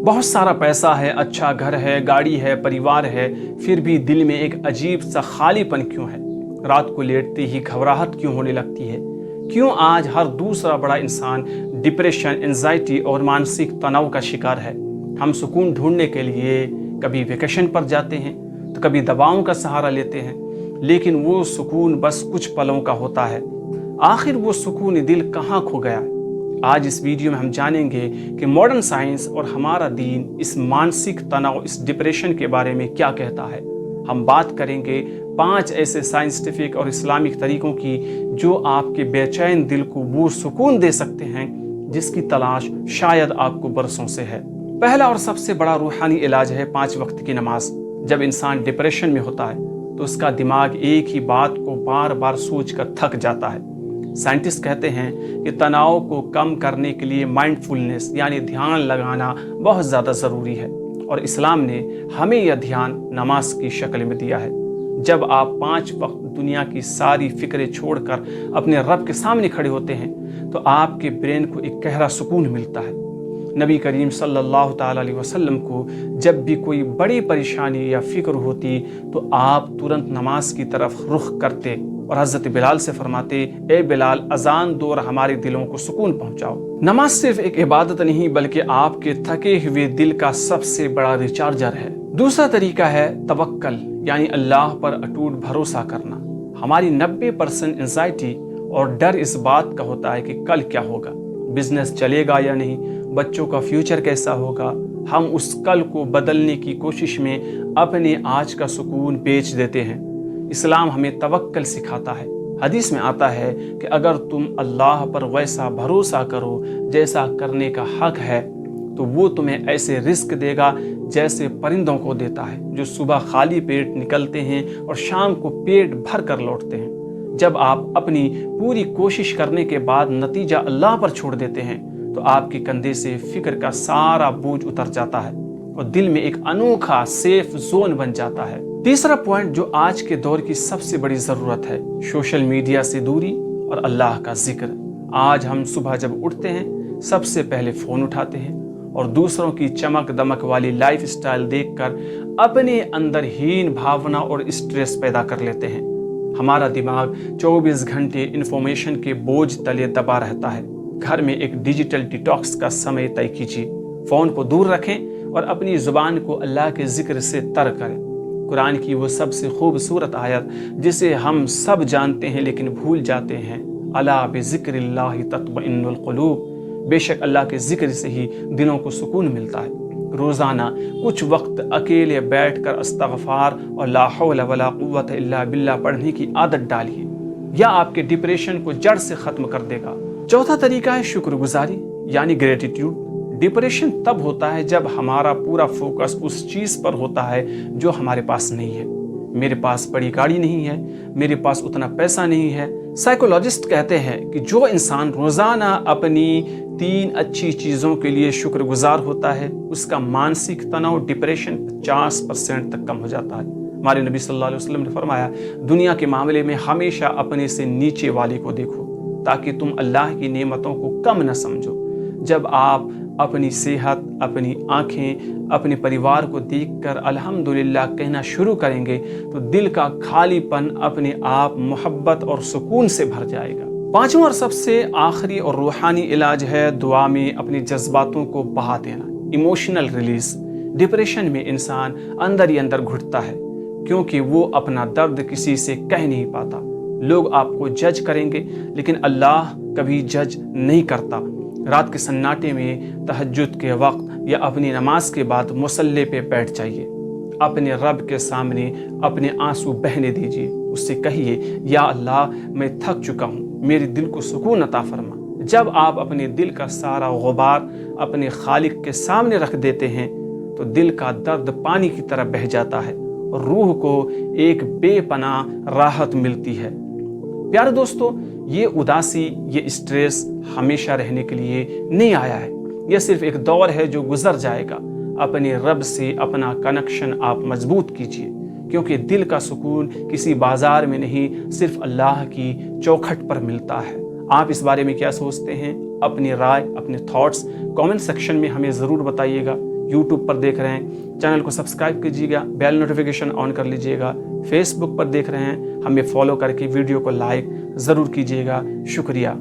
बहुत सारा पैसा है, अच्छा घर है, गाड़ी है, परिवार है, फिर भी दिल में एक अजीब सा खालीपन क्यों है? रात को लेटते ही घबराहट क्यों होने लगती है? क्यों आज हर दूसरा बड़ा इंसान डिप्रेशन, एंजाइटी और मानसिक तनाव का शिकार है? हम सुकून ढूंढने के लिए कभी वेकेशन पर जाते हैं तो कभी दवाओं का सहारा लेते हैं, लेकिन वो सुकून बस कुछ पलों का होता है। आखिर वो सुकून दिल कहाँ खो गया? आज इस वीडियो में हम जानेंगे कि मॉडर्न साइंस और हमारा दीन इस मानसिक तनाव, इस डिप्रेशन के बारे में क्या कहता है। हम बात करेंगे 5 ऐसे साइंटिफिक और इस्लामिक तरीकों की जो आपके बेचैन दिल को वो सुकून दे सकते हैं जिसकी तलाश शायद आपको बरसों से है। पहला और सबसे बड़ा रूहानी इलाज है 5 वक्त की नमाज। जब इंसान डिप्रेशन में होता है तो उसका दिमाग एक ही बात को बार बार सोचकर थक जाता है। साइंटिस्ट कहते हैं कि तनाव को कम करने के लिए माइंडफुलनेस यानी ध्यान लगाना बहुत ज़्यादा ज़रूरी है, और इस्लाम ने हमें यह ध्यान नमाज की शक्ल में दिया है। जब आप 5 वक्त दुनिया की सारी फिक्रें छोड़कर अपने रब के सामने खड़े होते हैं तो आपके ब्रेन को एक गहरा सुकून मिलता है। नबी करीम सल्लल्लाहु ताला अलैहि वसल्लम को जब भी कोई बड़ी परेशानी या फिक्र होती तो आप तुरंत नमाज की तरफ रुख करते और हज़रत बिलाल से फरमाते, ए बिलाल, अजान दो और हमारे दिलों को सुकून पहुंचाओ। नमाज सिर्फ एक इबादत नहीं बल्कि आपके थके हुए दिल का सबसे बड़ा रिचार्जर है। दूसरा तरीका है तवक्कल यानी अल्लाह पर अटूट भरोसा करना। हमारी 90% एंजाइटी और डर इस बात का होता है कि कल क्या होगा, बिजनेस चलेगा या नहीं, बच्चों का फ्यूचर कैसा होगा। हम उस कल को बदलने की कोशिश में अपने आज का सुकून बेच देते हैं। इस्लाम हमें तवक्कल सिखाता है। हदीस में आता है कि अगर तुम अल्लाह पर वैसा भरोसा करो जैसा करने का हक है तो वो तुम्हें ऐसे रिस्क देगा जैसे परिंदों को देता है, जो सुबह खाली पेट निकलते हैं और शाम को पेट भर कर लौटते हैं। जब आप अपनी पूरी कोशिश करने के बाद नतीजा अल्लाह पर छोड़ देते हैं तो आपके कंधे से फिक्र का सारा बोझ उतर जाता है और दिल में एक अनोखा सेफ जोन बन जाता है। तीसरा पॉइंट जो आज के दौर की सबसे बड़ी ज़रूरत है, सोशल मीडिया से दूरी और अल्लाह का जिक्र। आज हम सुबह जब उठते हैं सबसे पहले फ़ोन उठाते हैं और दूसरों की चमक दमक वाली लाइफ स्टाइल देखकर अपने अंदर हीन भावना और स्ट्रेस पैदा कर लेते हैं। हमारा दिमाग 24 घंटे इंफॉर्मेशन के बोझ तले दबा रहता है। घर में एक डिजिटल डिटॉक्स का समय तय कीजिए। फ़ोन को दूर रखें और अपनी ज़ुबान को अल्लाह के जिक्र से तर करें। कुरान की वो सबसे खूबसूरत आयत जिसे हम सब जानते हैं लेकिन भूल जाते हैं, अला बिज़िक्रिल्लाहि तत्मइन्नुल क़ुलूब, बेशक अल्लाह के जिक्र से ही दिलों को सुकून मिलता है। रोज़ाना कुछ वक्त अकेले बैठकर अस्तग़फ़ार और ला हौला वला कुव्वता इल्ला बिल्लाह पढ़ने की आदत डालिए, यह आपके डिप्रेशन को जड़ से ख़त्म कर देगा। चौथा तरीका है शुक्रगुजारी यानी ग्रेटिट्यूड। डिप्रेशन तब होता है जब हमारा पूरा फोकस उस चीज़ पर होता है जो हमारे पास नहीं है। मेरे पास बड़ी गाड़ी नहीं है, मेरे पास उतना पैसा नहीं है। साइकोलॉजिस्ट कहते हैं कि जो इंसान रोज़ाना अपनी 3 अच्छी चीज़ों के लिए शुक्रगुजार होता है उसका मानसिक तनाव, डिप्रेशन 50% तक कम हो जाता है। हमारे नबी सल्लल्लाहु अलैहि वसल्लम ने फरमाया, दुनिया के मामले में हमेशा अपने से नीचे वाले को देखो ताकि तुम अल्लाह की नेमतों को कम न समझो। जब आप अपनी सेहत, अपनी आँखें, अपने परिवार को देखकर अल्हम्दुलिल्लाह कहना शुरू करेंगे तो दिल का खालीपन अपने आप मोहब्बत और सुकून से भर जाएगा। पांचवा और सबसे आखिरी और रूहानी इलाज है दुआ में अपने जज्बातों को बहा देना, इमोशनल रिलीज। डिप्रेशन में इंसान अंदर ही अंदर घुटता है क्योंकि वो अपना दर्द किसी से कह नहीं पाता। लोग आपको जज करेंगे लेकिन अल्लाह कभी जज नहीं करता। रात के सन्नाटे में तहज्जुद के वक्त या अपनी नमाज के बाद मुसल्ले पे बैठ जाइए, अपने रब के सामने अपने आंसू बहने दीजिए। उससे कहिए, या अल्लाह, मैं थक चुका हूँ, मेरे दिल को सुकून अता फरमा। जब आप अपने दिल का सारा गुबार अपने खालिक के सामने रख देते हैं तो दिल का दर्द पानी की तरह बह जाता है और रूह को एक बेपनाह राहत मिलती है। प्यारे दोस्तों, ये उदासी, ये स्ट्रेस हमेशा रहने के लिए नहीं आया है। यह सिर्फ एक दौर है जो गुजर जाएगा। अपने रब से अपना कनेक्शन आप मजबूत कीजिए क्योंकि दिल का सुकून किसी बाजार में नहीं, सिर्फ अल्लाह की चौखट पर मिलता है। आप इस बारे में क्या सोचते हैं? अपनी राय, अपने थॉट्स कमेंट सेक्शन में हमें ज़रूर बताइएगा। यूट्यूब पर देख रहे हैं चैनल को सब्सक्राइब कीजिएगा, बेल नोटिफिकेशन ऑन कर लीजिएगा। फेसबुक पर देख रहे हैं हमें फॉलो करके वीडियो को लाइक ज़रूर कीजिएगा। शुक्रिया।